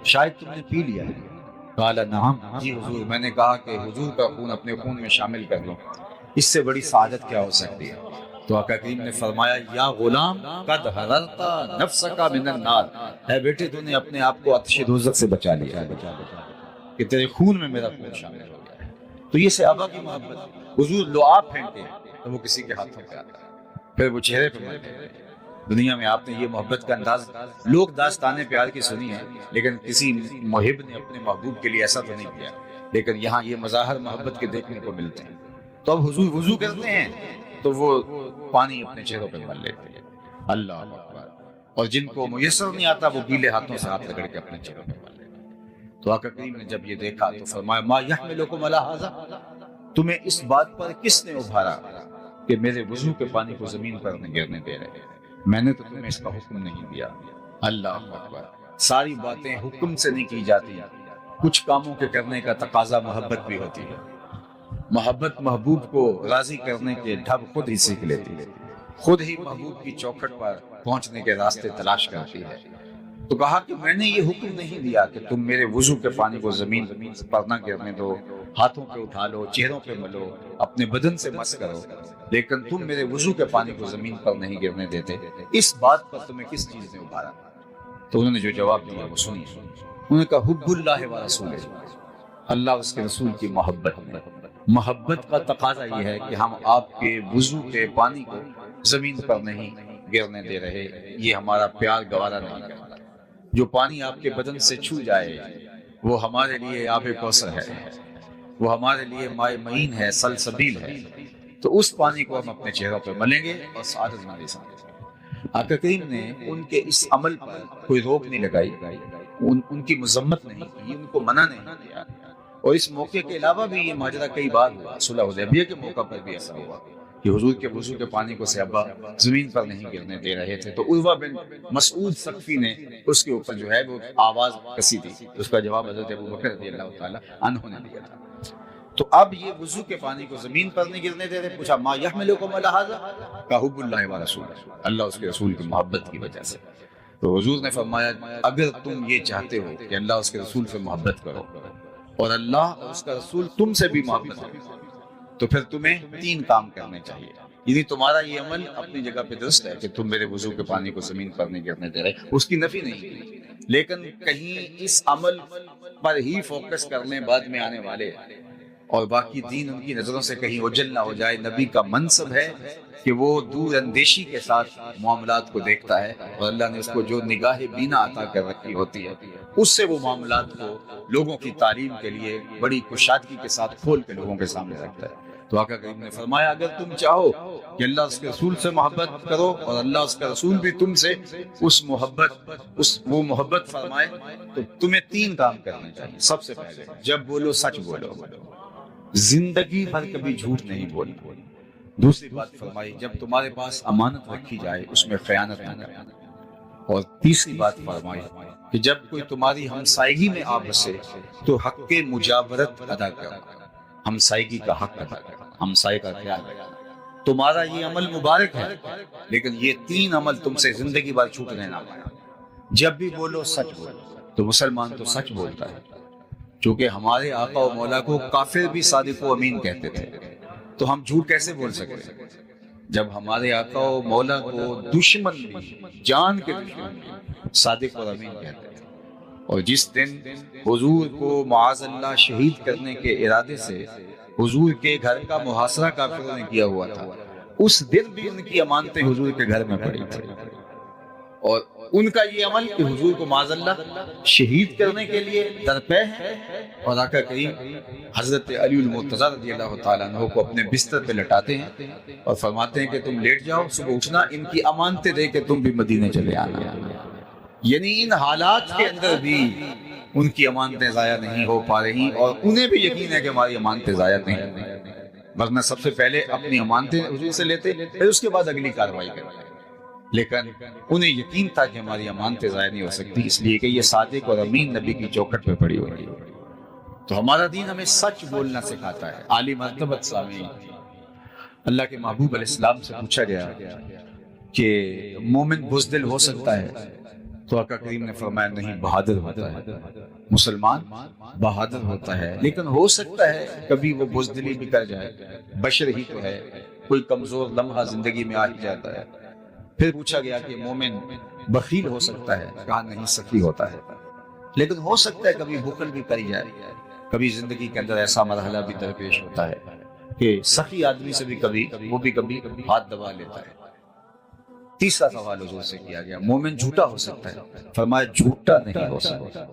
شاید تم نے پی لیا ہے. قال نعم، جی حضور میں نے کہا کہ حضور کا خون اپنے خون میں شامل کر لو، اس سے بڑی سعادت کیا ہو سکتی ہے. تو آقا کریم نے فرمایا یا غلام قد حررت نفسک من النار، اے بیٹے تو نے اپنے آپ کو آتش دوزخ سے بچا لیا ہے کہ تیرے خون میں میرا خون شامل ہو گیا ہے. تو یہ صحابہ کی محبت. حضور لعاب پھینکے تو وہ کسی کے ہاتھوں پہ آتا ہے، پھر وہ چہرے پہ ملتے ہیں. دنیا میں آپ نے یہ محبت کا انداز، لوگ داستانیں پیار کی سنی ہیں لیکن کسی محب نے اپنے محبوب کے لیے ایسا تو نہیں کیا، لیکن یہاں یہ مظاہر محبت کے دیکھنے کو ملتے ہیں۔ تو اب حضور وضو کرتے ہیں تو وہ پانی اپنے چہروں پہ مل لیتے ہیں، اللہ اکبر، اور جن کو میسر نہیں آتا وہ گیلے ہاتھوں سے ہاتھ رگڑ کے اپنے چہروں پہ مل لیتے ہیں۔ تو آقا کریم نے جب یہ دیکھا تو فرمایا ما یحملکم علی ھذا، تمہیں اس بات پر کس نے ابھارا کہ میرے وضو کے پانی کو زمین پر نہ گرنے دے رہے؟ میں نے تو تمہیں اس کا حکم نہیں دیا۔ اللہ اکبر، ساری باتیں حکم سے نہیں کی جاتی، کچھ کاموں کے کرنے کا تقاضا محبت بھی ہوتی ہے۔ محبت محبوب کو راضی کرنے کے ڈھب خود ہی سیکھ لیتی ہے، خود ہی محبوب کی چوکھٹ پر پہنچنے کے راستے تلاش کرتی ہے۔ تو کہا کہ میں نے یہ حکم نہیں دیا کہ تم میرے وضو کے پانی کو زمین پر نہ گرنے دو، ہاتھوں پہ اٹھا لو، چہروں پہ ملو، اپنے بدن سے مس کرو، لیکن تم میرے وضو کے پانی کو زمین پر نہیں گرنے دیتے، اس بات پر تمہیں کس چیز نے ابھارا؟ تو انہوں نے جو جواب دیا وہ سنیے، انہوں نے کہا حب اللہ و رسولہ، اللہ اس کے رسول کی محبت میں۔ محبت کا تقاضا یہ ہے کہ ہم آپ کے وضو کے پانی کو زمین پر نہیں گرنے دے رہے، یہ ہمارا پیار گوارا نہیں کرتا۔ جو پانی آپ کے بدن سے چھو جائے وہ ہمارے لیے آب کوثر ہے، وہ ہمارے لیے مائے معین ہے، سلسبیل ہے، تو اس پانی کو ہم اپنے چہروں پہ ملیں گے اور سعادت مندی سمجھیں۔ آقا کریم نے ان کے اس عمل پر کوئی روک نہیں لگائی، ان کی مذمت نہیں کی، ان کو منع نہیں کیا۔ اور اس موقع کے علاوہ بھی یہ ماجرا کئی بار ہوا، صلح حدیبیہ کے موقع پر بھی ایسا ہوا کہ حضور کے وضو کے پانی کو صحابہ زمین پر نہیں گرنے دے رہے تھے، تو عروہ بن مسعود ثقفی نے اس کے اوپر جو ہے وہ آواز کسی تھی، اس کا جواب حضرت ابوبکر رضی اللہ تعالی عنہ نے دیا تھا۔ تو اب یہ وضو کے پانی کو زمین پر نہیں گرنے دے رہے، پوچھا ما یحملکم علی ھذا، کہ حب اللہ و رسولہ، اللہ اس کے رسول کی محبت کی وجہ سے۔ تو حضور نے فرمایا اگر تم یہ چاہتے ہو کہ اللہ اس کے رسول سے محبت کرو اور اللہ اور اس کا رسول تم سے بھی محبت کرو، تو پھر تمہیں تین کام کرنے چاہیے۔ یعنی تمہارا یہ عمل اپنی جگہ پہ درست ہے کہ تم میرے وضو کے پانی کو زمین پر نہیں گرنے دے رہے، اس کی نفی نہیں کی، لیکن کہیں اس عمل پر ہی فوکس کرنے بعد میں آنے والے اور باقی دین ان کی نظروں سے کہیں اوجھل نہ ہو جائے۔ نبی کا منصب ہے کہ وہ دور اندیشی کے ساتھ معاملات کو دیکھتا ہے، اور اللہ نے اس کو جو نگاہ بینا عطا کر رکھی ہوتی ہے اس سے وہ معاملات کو لوگوں کی تعلیم کے لیے بڑی کشادگی کے ساتھ کھول کے لوگوں کے سامنے رکھتا ہے۔ تو آقا کریم نے فرمایا اگر تم چاہو کہ اللہ اس کے رسول سے محبت کرو اور اللہ اس کا رسول بھی تم سے وہ محبت فرمائے، تو تمہیں تین کام کرنے چاہیے۔ سب سے پہلے جب بولو سچ بولو، زندگی بھر کبھی جھوٹ نہیں بولنا۔ دوسری بات فرمائی جب تمہارے پاس امانت رکھی جائے اس میں خیانت نہ کرنا۔ اور تیسری بات فرمائی کہ جب کوئی تمہاری ہمسائیگی میں آ بسے تو حق مجاورت ادا کرنا، ہمسائیگی کا حق ادا کرنا، ہمسائے کا خیال رکھنا۔ تمہارا یہ عمل مبارک ہے، لیکن یہ تین عمل تم سے زندگی بھر چھوٹنے نہ پائے۔ جب بھی بولو سچ بولو، تو مسلمان تو سچ بولتا ہے، چونکہ ہمارے آقا و مولا کو کافر بھی صادق و امین کہتے تھے، تو ہم جھوٹ کیسے بول سکتے ہیں؟ جب ہمارے آقا و مولا کو دشمن بھی، جان کے دشمن بھی صادق اور امین کہتے تھے، اور جس دن حضور کو معاذ اللہ شہید کرنے کے ارادے سے حضور کے گھر کا محاصرہ کافروں نے کیا ہوا تھا، اس دن بھی ان کی امانتیں حضور کے گھر میں پڑی تھی، اور ان کا یہ عمل کہ حضور کو معاذ اللہ شہید کرنے کے لیے درپے ہے، اور آقا کریم حضرت علی المرتضیٰ رضی اللہ تعالیٰ عنہ کو اپنے بستر پہ لٹاتے ہیں اور فرماتے ہیں کہ تم لیٹ جاؤ، صبح اٹھنا، ان کی امانتیں دے کے تم بھی مدینے چلے آنا۔ یعنی ان حالات کے اندر بھی ان کی امانتیں ضائع نہیں ہو پا رہی، اور انہیں بھی یقین ہے کہ ہماری امانتیں ضائع نہیں، ورنہ سب سے پہلے اپنی امانتیں حضور سے لیتے، پھر اس کے بعد اگلی کارروائی کرتے، لیکن انہیں یقین تھا کہ ہماری امانتیں ضائع نہیں ہو سکتی، اس لیے کہ یہ صادق اور امین نبی کی چوکھٹ پہ پڑی ہوئی ہے۔ تو ہمارا دین ہمیں سچ بولنا سکھاتا ہے۔ عالی مرتبت سامعین، اللہ کے محبوب علیہ السلام سے پوچھا گیا کہ مومن بزدل ہو سکتا ہے؟ تو آقا کریم نے فرمایا نہیں، بہادر ہوتا ہے، مسلمان بہادر ہوتا ہے، لیکن ہو سکتا ہے کبھی وہ بزدلی بھی کر جائے، بشر ہی تو ہے، کوئی کمزور لمحہ زندگی میں آ ہی جاتا ہے۔ پھر پوچھا گیا کہ مومن بخیل ہو سکتا ہے؟ کہا نہیں، سخی ہوتا ہے، لیکن ہو سکتا ہے کبھی بخل بھی کری جائے، کبھی زندگی کے اندر ایسا مرحلہ بھی درپیش ہوتا ہے کہ سخی آدمی سے بھی کبھی ہاتھ دبا لیتا ہے۔ تیسرا سوال حضور سے کیا گیا، مومن جھوٹا ہو سکتا ہے؟ فرمایا جھوٹا نہیں ہو سکتا،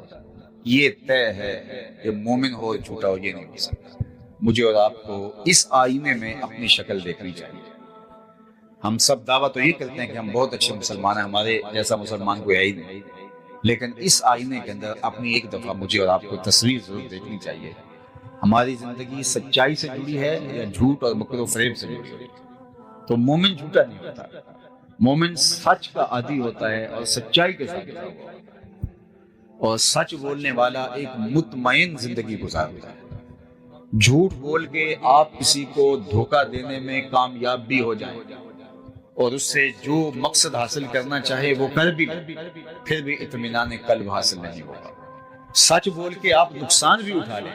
یہ طے ہے کہ مومن ہو جھوٹا ہو یہ نہیں ہو سکتا۔ مجھے اور آپ کو اس آئینے میں اپنی شکل دیکھنی چاہیے۔ ہم سب دعویٰ تو یہ کرتے ہیں کہ ہم بہت اچھے مسلمان ہیں، ہمارے جیسا مسلمان کوئی ہے ہی نہیں، لیکن اس آئینے کے اندر اپنی ایک دفعہ مجھے اور آپ کو تصویر ضرور دیکھنی چاہیے۔ ہماری زندگی سچائی سے جڑی ہے یا جھوٹ اور مکر و فریب سے جڑی ہے؟ تو مومن جھوٹا نہیں ہوتا، مومن سچ کا عادی ہوتا ہے اور سچائی کے ساتھ جڑا ہوا ہوتا ہے، اور سچ بولنے والا ایک مطمئن زندگی گزارتا ہے۔ جھوٹ بول کے آپ کسی کو دھوکہ دینے میں کامیاب بھی ہو جائیں اور اس سے جو مقصد حاصل کرنا چاہے وہ کر بھی لیں، پھر بھی اطمینان قلب حاصل نہیں ہوگا۔ سچ بول کے آپ نقصان بھی اٹھا لیں،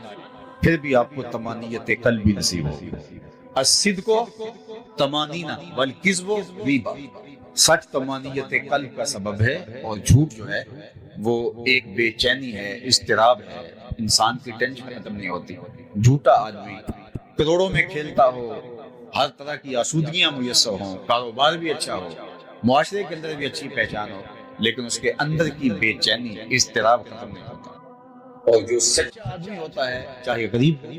پھر بھی آپ کو طمانینت قلب بھی نصیب ہوگی۔ الصدق طمانینہ والکذب ریبہ، سچ طمانینت قلب کا سبب ہے، اور جھوٹ جو ہے وہ ایک بے چینی ہے، اضطراب ہے، انسان کی ٹینشن ختم نہیں ہوتی۔ جھوٹا آدمی کروڑوں میں کھیلتا ہو، ہر طرح کی آسودگیاں میسر ہوں، کاروبار بھی اچھا ہو، معاشرے کے اندر بھی اچھی پہچان ہو، لیکن اس کے اندر کی بے چینی اضطراب ختم نہیں ہوتا۔ اور جو سچا آدمی ہوتا ہے، چاہے غریب ہو،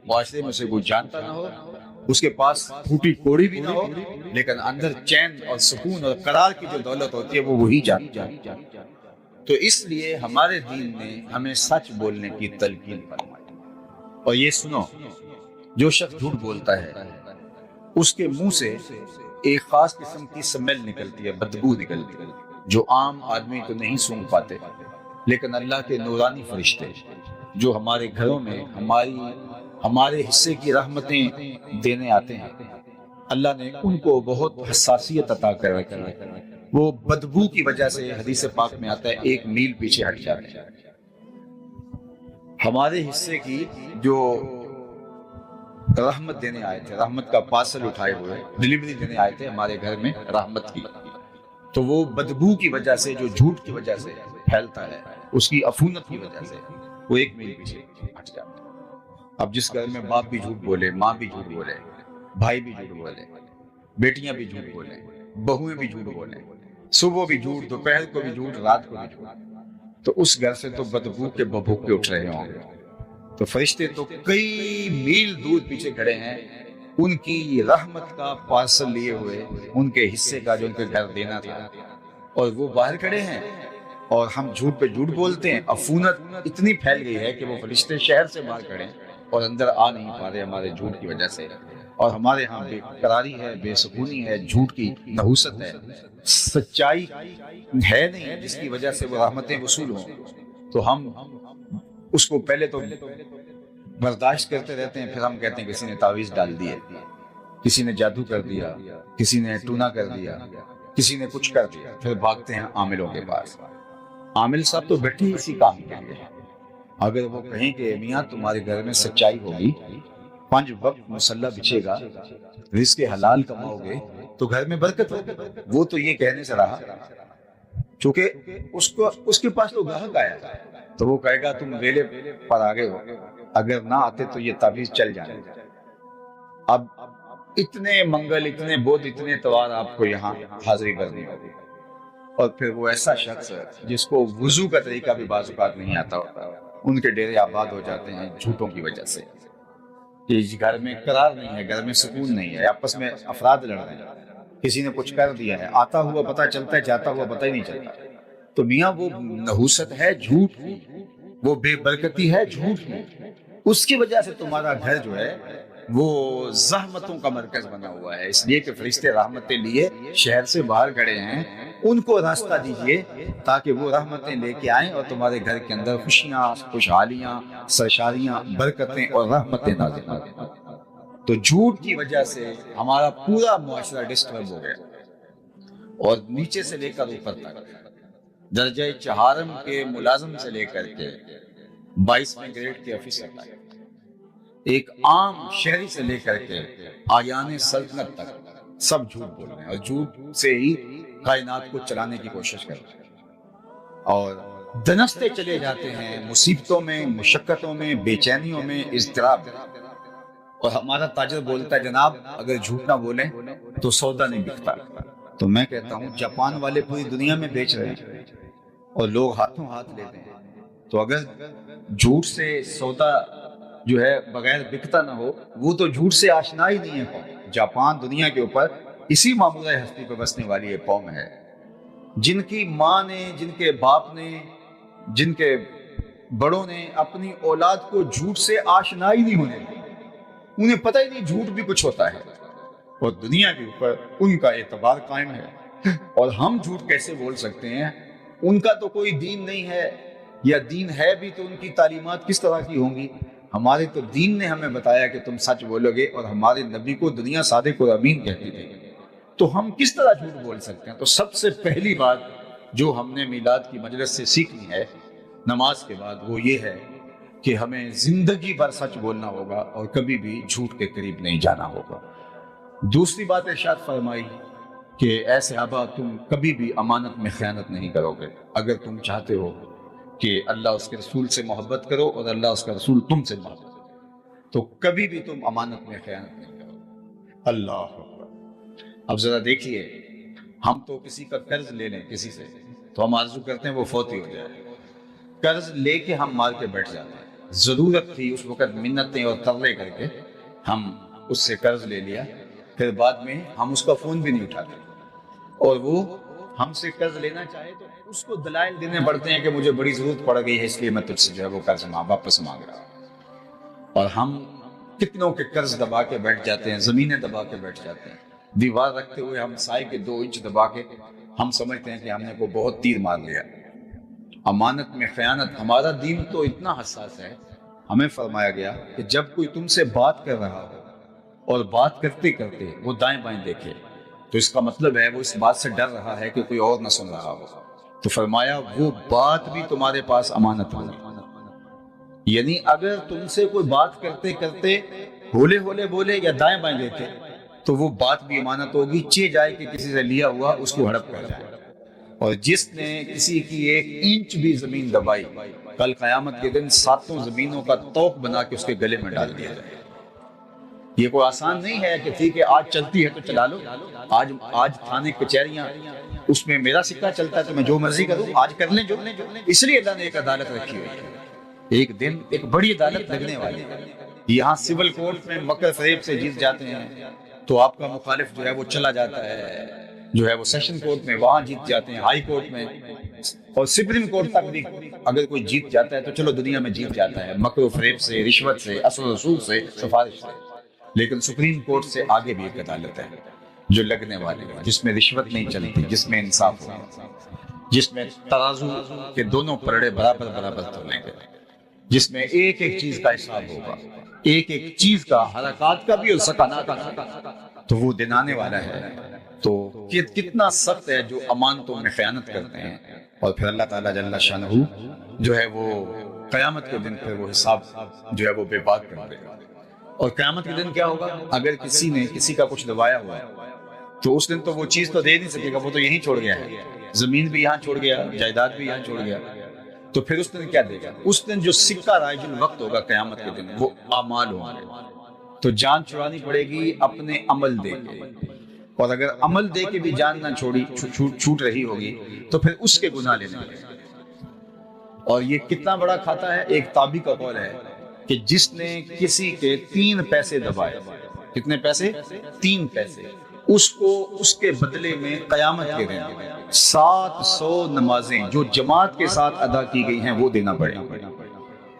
معاشرے میں سے کوئی جانتا نہ ہو، اس کے پاس پھوٹی کوڑی بھی نہ ہو، لیکن اندر چین اور سکون اور قرار کی جو دولت ہوتی ہے وہ وہی جانتا ہے۔ تو اس لیے ہمارے دین نے ہمیں سچ بولنے کی تلقین فرمائی۔ اور یہ سنو، جو شخص جھوٹ بولتا ہے اس کے منہ سے ایک خاص قسم کی سمیل نکلتی ہے، بدبو نکلتی ہے، جو عام آدمی تو نہیں سونگھ پاتے، لیکن اللہ کے نورانی فرشتے جو ہمارے گھروں میں ہمارے حصے کی رحمتیں دینے آتے ہیں، اللہ نے ان کو بہت حساسیت عطا کر رکھی ہے۔ وہ بدبو کی وجہ سے حدیث پاک میں آتا ہے 1 میل پیچھے ہٹ جاتے ہیں۔ ہمارے حصے کی جو رحمت دینے آئے تھے، رحمت کا پارسل اٹھائے ہوئے ڈلیوری دینے آئے تھے ہمارے گھر میں رحمت کی، تو وہ بدبو کی وجہ سے جو جھوٹ کی وجہ سے پھیلتا ہے، اس کی عفونت کی وجہ سے وہ 1 میل پیچھے ہٹ جاتا ہے۔ اب جس گھر میں باپ بھی جھوٹ بولے، ماں بھی جھوٹ بولے، بھائی بھی جھوٹ بولے، بیٹیاں بھی جھوٹ بولے، بہویں بھی جھوٹ بولے، صبح بھی جھوٹ، دوپہر کو بھی جھوٹ، رات کو بھی جھوٹ، تو اس گھر سے تو بدبو کے بھبوکے اٹھ رہے ہوں گے۔ تو فرشتے تو کئی میل دور پیچھے کھڑے ہیں، ان کی رحمت کا پارسل لیے ہوئے، ان کے حصے کا جو ان کے گھر دینا تھا، اور وہ باہر کھڑے ہیں، اور ہم جھوٹ پہ جھوٹ بولتے ہیں۔ عفونت اتنی پھیل گئی ہے کہ وہ فرشتے شہر سے باہر کھڑے ہیں اور اندر آ نہیں پا رہے ہمارے جھوٹ کی وجہ سے، اور ہمارے ہاں بے قراری ہے، بے سکونی ہے، جھوٹ کی نحوست ہے، سچائی ہے نہیں جس کی وجہ سے وہ رحمتیں وصول ہوں۔ تو ہم اس کو پہلے تو برداشت کرتے رہتے ہیں، پھر ہم کہتے ہیں کسی نے تعویذ ڈال دی ہے، کسی نے جادو کر دیا، کسی نے ٹونا کر دیا، کسی نے کچھ کر دیا، پھر بھاگتے ہیں عاملوں کے پاس۔ عامل صاحب تو بیٹھے اسی کام کے لیے، اگر وہ کہیں کہ میاں تمہارے گھر میں سچائی ہوگی، 5 وقت مصلی بچھے گا، رزق حلال کماؤ گے تو گھر میں برکت ہوگی، وہ تو یہ کہنے سے رہا، چونکہ اس کے پاس تو گاہک آیا تو وہ کہے گا تم ویلے پر آگے ہو، اگر نہ آتے تو یہ تعویذ چل جائے۔ اب اتنے منگل، اتنے بدھ، اتنے اتوار آپ کو یہاں حاضری کرنی ہوگی، اور پھر وہ ایسا شخص جس کو وضو کا طریقہ بھی بعض اوقات نہیں آتا ہوتا، ان کے ڈیرے آباد ہو جاتے ہیں جھوٹوں کی وجہ سے۔ یہ گھر میں قرار نہیں ہے، گھر میں سکون نہیں ہے، آپس میں افراد لڑ رہے ہیں، کسی نے کچھ کر دیا ہے، آتا ہوا پتہ چلتا ہے، جاتا ہوا پتہ ہی نہیں چلتا۔ تو میاں وہ نحوست ہے جھوٹ کی، وہ بے برکتی ہے جھوٹ کی، اس کی وجہ سے تمہارا گھر جو ہے وہ زحمتوں کا مرکز بنا ہوا ہے۔ اس لیے کہ فرشتے رحمتیں لیے شہر سے باہر کھڑے ہیں، ان کو راستہ دیجئے تاکہ وہ رحمتیں لے کے آئیں اور تمہارے گھر کے اندر خوشیاں، خوشحالیاں، سرشاریاں، برکتیں اور رحمتیں نازل ہوں۔ تو جھوٹ کی وجہ سے ہمارا پورا معاشرہ ڈسٹرب ہو گیا، اور نیچے سے لے کر اوپر تک، درجہ چہارم کے ملازم سے لے کر کے 22ویں گریڈ کے آفیسر تک، ایک عام شہری سے لے کر کے آیان سلطنت تک، سب جھوٹ بول رہے ہیں، اور جھوٹ سے ہی کائنات کو چلانے کی کوشش کر رہے ہیں، اور دنستے چلے جاتے ہیں مصیبتوں میں، مشقتوں میں، بے چینیوں میں، اضطراب میں۔ اور ہمارا تاجر بولتا ہے جناب اگر جھوٹ نہ بولیں تو سودا نہیں بکتا، تو میں کہتا ہوں جاپان والے پوری دنیا میں بیچ رہے ہیں اور لوگ ہاتھوں ہاتھ لیتے ہیں، تو اگر جھوٹ سے سودا جو ہے بغیر بکتا نہ ہو، وہ تو جھوٹ سے آشنا ہی نہیں ہے۔ جاپان دنیا کے اوپر اسی معمولہ ہستی پہ بسنے والی ایک قوم ہے جن کی ماں نے، جن کے باپ نے، جن کے بڑوں نے اپنی اولاد کو جھوٹ سے آشنا ہی نہیں ہونے دی، انہیں پتہ ہی نہیں جھوٹ بھی کچھ ہوتا ہے، اور دنیا کے اوپر ان کا اعتبار قائم ہے۔ اور ہم جھوٹ کیسے بول سکتے ہیں؟ ان کا تو کوئی دین نہیں ہے، یا دین ہے بھی تو ان کی تعلیمات کس طرح کی ہوں گی؟ ہمارے تو دین نے ہمیں بتایا کہ تم سچ بولو گے، اور ہمارے نبی کو دنیا صادق اور امین کہتی تھی، تو ہم کس طرح جھوٹ بول سکتے ہیں؟ تو سب سے پہلی بات جو ہم نے میلاد کی مجلس سے سیکھنی ہے نماز کے بعد، وہ یہ ہے کہ ہمیں زندگی بھر سچ بولنا ہوگا اور کبھی بھی جھوٹ کے قریب نہیں جانا ہوگا۔ دوسری بات ارشاد فرمائی کہ اے صحابہ، تم کبھی بھی امانت میں خیانت نہیں کرو گے۔ اگر تم چاہتے ہو کہ اللہ اس کے رسول سے محبت کرو اور اللہ اس کا رسول تم سے محبت کرو، تو کبھی بھی تم امانت میں خیانت نہیں کرو گے۔ اللہ اکبر۔ اب ذرا دیکھیے، ہم تو کسی کا قرض لے لیں کسی سے تو ہم آرزو کرتے ہیں وہ فوت ہی ہو جائے، قرض لے کے ہم مار کے بیٹھ جاتے ہیں۔ ضرورت تھی اس وقت منتیں اور ترلے کر کے ہم اس سے قرض لے لیا، پھر بعد میں ہم اس کا فون بھی نہیں اٹھاتے، اور وہ ہم سے قرض لینا چاہے تو اس کو دلائل دینے پڑتے ہیں کہ مجھے بڑی ضرورت پڑ گئی ہے اس لیے میں تجھ سے جو ہے وہ قرض واپس مانگ رہا ہوں۔ اور ہم کتنوں کے قرض دبا کے بیٹھ جاتے ہیں، زمینیں دبا کے بیٹھ جاتے ہیں، دیوار رکھتے ہوئے ہم سائے کے 2 انچ دبا کے ہم سمجھتے ہیں کہ ہم نے کو بہت تیر مار لیا۔ امانت میں خیانت، ہمارا دین تو اتنا حساس ہے، ہمیں فرمایا گیا کہ جب کوئی تم سے بات کر رہا ہو اور بات کرتے کرتے وہ دائیں بائیں دیکھے تو اس کا مطلب ہے وہ اس بات سے ڈر رہا ہے کہ کوئی اور نہ سن رہا ہو، تو فرمایا وہ بات بھی تمہارے پاس امانت ہوگی۔ یعنی اگر تم سے کوئی بات کرتے کرتے ہولے ہولے بولے یا دائیں بائیں دیکھے تو وہ بات بھی امانت ہوگی، چہ جائے کہ کسی سے لیا ہوا اس کو ہڑپ کر جائے۔ اور جس نے کسی کی 1 انچ بھی زمین دبائی، کل قیامت کے دن 7 زمینوں کا توق بنا کے اس کے گلے میں ڈال دیا جائے۔ یہ کوئی آسان نہیں ہے کہ ٹھیک ہے آج چلتی ہے تو چلا لو، آج تھانے کچہریاں اس میں میرا سکہ چلتا ہے تو میں جو مرضی کروں، آج کر لیں جو۔ اس لیے اللہ نے ایک عدالت رکھی ہوئی ہے، ایک دن ایک بڑی عدالت لگنے والی ہے۔ یہاں سول کورٹ میں مکر فریب سے جیت جاتے ہیں تو آپ کا مخالف جو ہے وہ چلا جاتا ہے، جو ہے وہ سیشن کورٹ میں وہاں جیت جاتے ہیں، ہائی کورٹ میں، اور سپریم کورٹ تک بھی اگر کوئی جیت جاتا ہے تو چلو دنیا میں جیت جاتا ہے، مکر و فریب سے، رشوت سے، اصل رسول سے، سفارش سے۔ لیکن سپریم کورٹ سے آگے بھی ایک عدالت ہے جو لگنے والی ہے، جس میں رشوت نہیں چلتی، جس میں انصاف ہوگا، جس میں ترازو کے دونوں پلڑے برابر برابر تولیں گے، جس میں ایک ایک چیز کا حساب ہوگا، ایک ایک چیز کا، حرکات کا بھی اور سکانات کا، تو وہ دلانے والا ہے۔ تو کتنا سخت ہے جو امانتوں میں خیانت کرتے ہیں، اور پھر اللہ تعالیٰ جل شانہ جو ہے وہ قیامت کے دن پھر وہ حساب جو ہے وہ بے بات کر دے گا۔ اور قیامت کے دن کیا ہوگا؟ اگر کسی نے کسی کا کچھ دبایا ہوا ہے تو اس دن تو وہ چیز تو دے نہیں سکے گا، وہ تو یہیں چھوڑ گیا ہے، زمین بھی یہاں چھوڑ گیا، جائیداد بھی یہاں چھوڑ گیا، تو پھر اس دن کیا دے گا؟ اس دن جو سکہ رائج الوقت ہوگا قیامت کے دن، وہ اعمال ہوں گے۔ تو جان چھڑانی پڑے گی اپنے عمل دے کے، اور اگر عمل دے کے بھی جان نہ چھوٹ رہی ہوگی تو پھر اس کے گناہ لینے پڑے گا۔ اور یہ کتنا بڑا کھاتا ہے؟ ایک تابعی کا قول ہے کہ جس نے کسی کے 3 پیسے دبائے، کتنے پیسے؟ 3 پیسے، اس کو اس کے بدلے میں قیامت کے دن 700 نمازیں جو جماعت کے ساتھ ادا کی گئی ہیں وہ دینا پڑے گا۔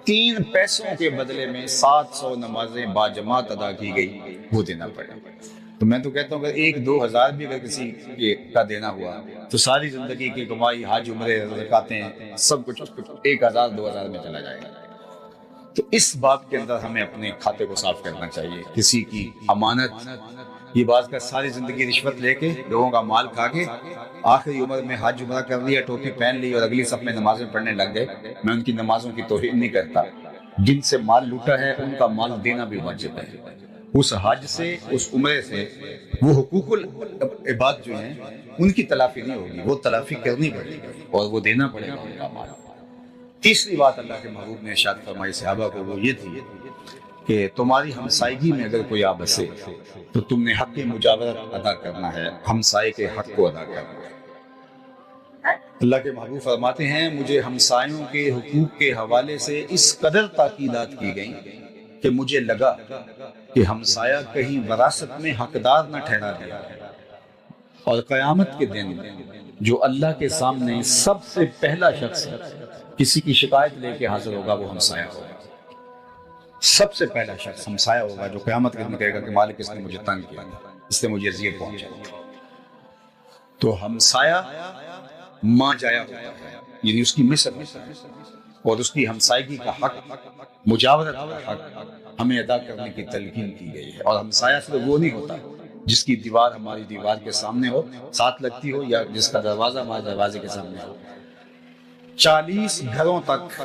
3 پیسوں کے بدلے میں 700 نمازیں با جماعت ادا کی گئی وہ دینا پڑے گا۔ تو میں تو کہتا ہوں اگر 1-2 ہزار بھی اگر کسی کا دینا ہوا تو ساری زندگی کی کمائی، حج، عمرے، زکاتیں، سب کچھ 1000-2000 میں چلا جائے گا۔ تو اس بات کے اندر ہمیں اپنے کھاتے کو صاف کرنا چاہیے۔ کسی کی امانت، یہ بات کا ساری زندگی رشوت لے کے لوگوں کا مال کھا کے آخری عمر میں حج عمرہ کر لیا، ٹوپی پہن لی اور اگلی صف میں نمازیں پڑھنے لگ گئے۔ میں ان کی نمازوں کی توہین نہیں کرتا، جن سے مال لوٹا ہے ان کا مال دینا بھی واجب ہے۔ اس حج سے، اس عمرے سے وہ حقوق العباد جو ہیں ان کی تلافی نہیں ہوگی، وہ تلافی کرنی پڑے گی اور وہ دینا پڑے گا ان کا مال۔ تیسری بات اللہ کے محبوب نے ارشاد فرمائی صحابہ کو، وہ یہ تھی کہ تمہاری ہمسائیگی میں اگر کوئی آ بسے تو تم نے حق مجاورت ادا کرنا ہے، ہمسائے کے حق کو ادا کرنا ہے۔ اللہ کے محبوب فرماتے ہیں مجھے ہمسایوں کے حقوق کے حوالے سے اس قدر تاکیدات کی گئیں کہ مجھے لگا کہ ہمسایہ کہیں وراثت میں حقدار نہ ٹھہرا دیا، اور قیامت کے دن جو اللہ کے سامنے سب سے پہلا شخص کسی کی شکایت لے کے حاضر ہوگا وہ ہمسایہ ہوگا۔ سب سے پہلا شخص ہمسایہ ہوگا جو قیامت کے دن کہے گا کہ مالک اس نے مجھے تنگ کیا، اس نے مجھے اذیت پہنچائی۔ تو ہمسایہ ماں جایا ہوتا ہے، یعنی اس کی مثل اور اس کی ہمسائیگی کا حق، مجاورت کا حق ہمیں ادا کرنے کی تلقین کی گئی ہے۔ اور ہمسایہ صرف وہ نہیں ہوتا جس کی دیوار ہماری دیوار کے سامنے ہو، ساتھ لگتی ہو، یا جس کا دروازہ ہمارے دروازے کے سامنے ہو۔ 40 گھروں تک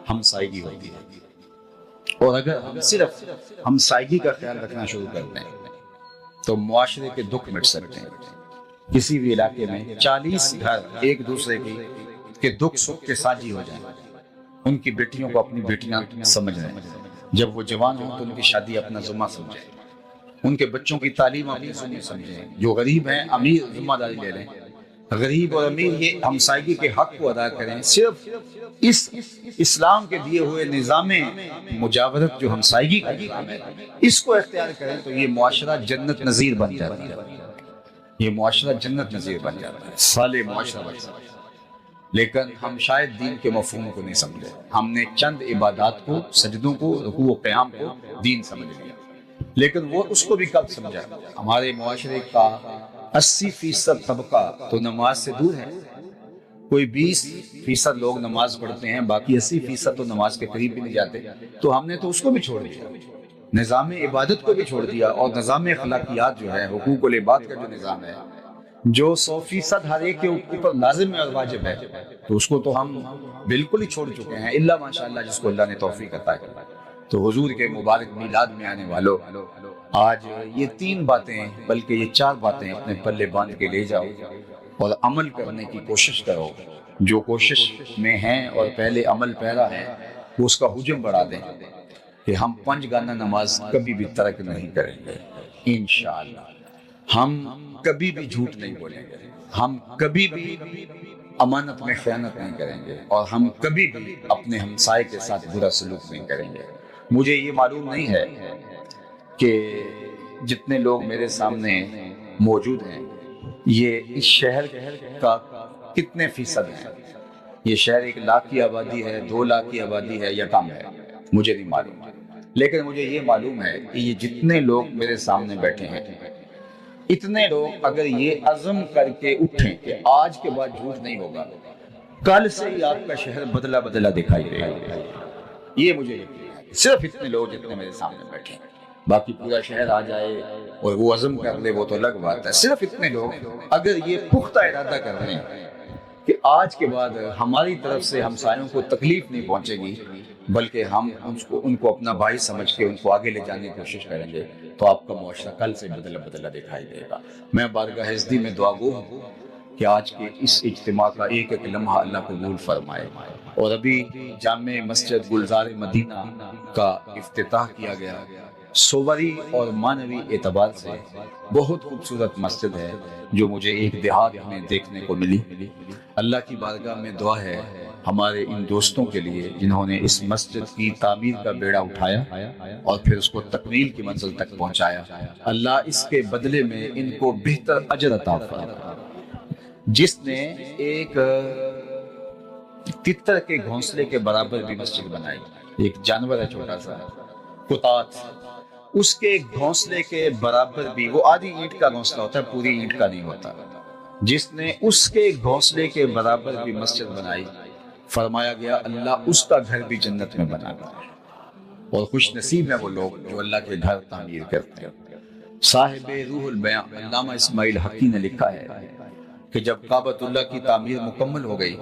ہمسائیگی ہوتی ہے، اور اگر ہم صرف ہمسائیگی کا خیال رکھنا شروع کر دیں تو معاشرے کے دکھ مٹ سکتے ہیں۔ کسی بھی علاقے میں 40 گھر ایک دوسرے کے دکھ سکھ کے ساجی ہو جائیں، ان کی بیٹیوں کو اپنی بیٹیاں سمجھ رہے ہیں، جب وہ جوان ہوں تو ان کی شادی اپنا ذمہ سمجھیں، ان کے بچوں کی تعلیم اپنی ذمہ سمجھیں، جو غریب ہیں امیر ذمہ داری لے لیں، غریب اور امیر یہ ہمسائیگی کے حق کو ادا کریں۔ صرف اس اسلام کے دیے ہوئے نظام مجاورت جو ہمسائیگی کا نظام ہے اس کو اختیار کریں تو یہ معاشرہ جنت نظیر بن جاتا ہے، یہ معاشرہ جنت نظیر بن جاتا ہے، صالح معاشرہ بن جاتا ہے۔ لیکن ہم شاید دین کے مفہوم کو نہیں سمجھے، ہم نے چند عبادات کو، سجدوں کو، رکوع و قیام کو دین سمجھ لیا، لیکن وہ اس کو بھی کب سمجھا؟ ہمارے معاشرے کا 80% طبقہ تو نماز سے دور ہے، کوئی 20% لوگ نماز پڑھتے ہیں، باقی 80% تو نماز کے قریب بھی نہیں جاتے، تو ہم نے تو اس کو بھی چھوڑ دیا، نظام عبادت کو بھی چھوڑ دیا، اور نظام اخلاقیات جو ہے، حقوق العباد کا جو نظام ہے، جو 100% ہر ایک کے اوپر لازم ہے اور واجب ہے، تو اس کو تو ہم بالکل ہی چھوڑ چکے ہیں، الا ماشاءاللہ جس کو اللہ نے توفیق عطا کی۔ تو حضور کے مبارک میلاد میں آنے والوں، آج یہ 3 باتیں بلکہ یہ 4 باتیں اپنے پلے باندھ کے لے جاؤ اور عمل کرنے کی کوشش کرو۔ جو کوشش میں ہیں اور پہلے عمل پیرا ہے وہ اس کا حجم بڑھا دیں کہ ہم 5 گانا نماز کبھی بھی ترک نہیں کریں گے انشاءاللہ، ہم کبھی بھی جھوٹ نہیں بولیں گے، ہم کبھی بھی امانت میں خیانت نہیں کریں گے، اور ہم کبھی بھی اپنے ہمسائے کے ساتھ برا سلوک نہیں کریں گے۔ مجھے یہ معلوم نہیں ہے کہ جتنے لوگ میرے سامنے موجود ہیں یہ اس شہر کا کتنے فیصد ہیں، یہ شہر 1 لاکھ کی آبادی ہے، 2 لاکھ کی آبادی ہے یا کم ہے، مجھے نہیں معلوم، لیکن مجھے یہ معلوم ہے کہ یہ جتنے لوگ میرے سامنے بیٹھے ہیں، اتنے لوگ اگر یہ عزم کر کے اٹھیں کہ آج کے بعد جھوٹ نہیں ہوگا، کل سے ہی آپ کا شہر بدلا بدلا دکھائی دے گا، یہ مجھے یقین ہے۔ صرف اتنے لوگ جتنے میرے سامنے بیٹھے ہیں، باقی پورا شہر آ جائے اور وہ عزم کر لے وہ تو الگ بات ہے، صرف اتنے لوگ اگر یہ پختہ ارادہ کر لیں کہ آج کے بعد ہماری طرف سے ہمسایوں کو تکلیف نہیں پہنچے گی، بلکہ ہم ان کو اپنا بھائی سمجھ کے ان کو آگے لے جانے کی کوشش کریں گے، تو آپ کا معاشرہ کل سے بدلا بدلا دکھائی دے گا۔ میں بارگاہ عزتی میں دعا گو ہوں کہ آج کے اس اجتماع کا ایک ایک لمحہ اللہ قبول فرمائے، اور ابھی جامع مسجد گلزار مدینہ کا افتتاح کیا گیا، صوری اور معنوی اعتبار سے بہت خوبصورت مسجد ہے جو مجھے ایک دیہات میں دیکھنے کو ملی۔ اللہ کی بارگاہ میں دعا ہے ہمارے ان دوستوں کے لیے جنہوں نے اس مسجد کی تعمیر کا بیڑا اٹھایا اور پھر اس کو تکمیل کی منزل تک پہنچایا، اللہ اس کے بدلے میں ان کو بہتر اجر عطا فرمائے۔ جس نے ایک تتر کے گھونسلے کے برابر بھی مسجد بنائی، ایک جانور ہے چھوٹا سا کتات، اس کے گھونسلے کے برابر بھی، وہ آدھی اینٹ کا گھونسلہ ہوتا ہے، پوری اینٹ کا نہیں ہوتا، جس نے اس کے گھونسلے کے برابر بھی مسجد بنائی، فرمایا گیا اللہ اس کا گھر بھی جنت میں بنا گا، اور خوش نصیب ہیں وہ لوگ جو اللہ کے گھر تعمیر کرتے ہیں۔ صاحب روح البیاں علامہ اسماعیل حقی نے لکھا ہے کہ جب کعبۃ اللہ کی تعمیر مکمل ہو گئی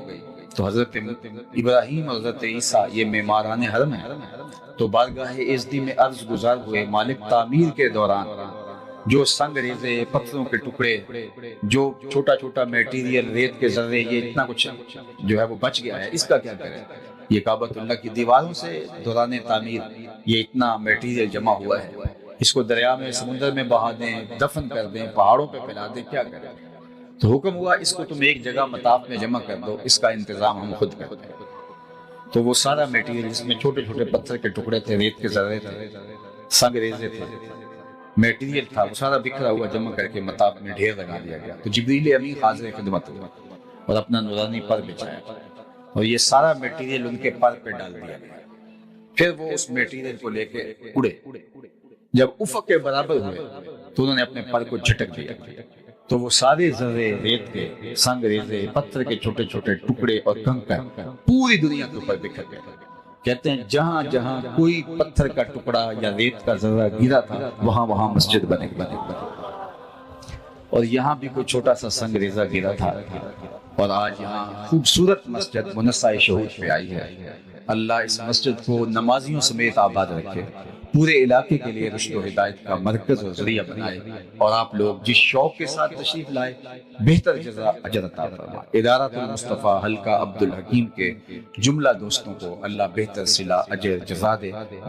تو حضرت ابراہیم اور حضرت عیسیٰ یہ معماران حرم ہیں، تو بارگاہ عزتی میں عرض گزار ہوئے مالک تعمیر کے دوران جو سنگ ریزے پتھروں کے ٹکڑے، جو چھوٹا چھوٹا میٹیریل، ریت کے ذرے، یہ اتنا کچھ جو ہے وہ بچ گیا ہے، اس کا کیا کریں؟ یہ کعبۃ اللہ کی دیواروں سے دوران تعمیر یہ اتنا میٹیریل جمع ہوا ہے، اس کو دریا میں، سمندر میں بہا دیں، دفن کر دیں، پہاڑوں پہ پھیلا دیں، کیا کریں؟ تو حکم ہوا اس کو تم ایک جگہ مطاف میں جمع کر دو، اس کا انتظام ہم خود کرتے ہیں۔ تو وہ سارا میٹیریل، اس میں چھوٹے چھوٹے پتھر کے ٹکڑے تھے، ریت کے ذرے تھے، سنگ ریزے تھے، میٹیریل تھا، وہ سارا بکھرا ہوا جمع کر کے مطاف میں ڈھیر لگا دیا گیا۔ تو جبریل امین حاضر خدمت ہوا اور اپنا نورانی پر بچھایا اور یہ سارا میٹیریل ان کے پر پہ ڈال دیا گیا۔ پھر وہ اس میٹیریل کو لے کے اڑے، جب افق کے برابر ہوئے تو انہوں نے اپنے پر کو جھٹک دیا، تو وہ سارے ذرے، ریت کے، سنگ ریزے، پتھر کے چھوٹے چھوٹے ٹکڑے اور کنکر پوری دنیا کے اوپر بکھر گئے۔ کہتے ہیں جہاں جہاں کوئی پتھر کا ٹکڑا یا ریت کا ذرہ گرا تھا وہاں وہاں مسجد بنے، اور یہاں بھی کوئی چھوٹا سا سنگ ریزہ گرا تھا، اور آج یہاں خوبصورت مسجد منصہ شہود پہ آئی ہے۔ اللہ اس مسجد کو نمازیوں سمیت آباد رکھے، پورے علاقے کے لیے رشد و ہدایت کا مرکز اور ذریعہ بنائے، اور آپ لوگ جس شوق کے ساتھ تشریف لائے بہتر جزا اجر عطا فرمائے۔ ادارۃ المصطفیٰ حلقہ عبد الحکیم کے جملہ دوستوں کو اللہ بہتر صلہ اجر جزا دے۔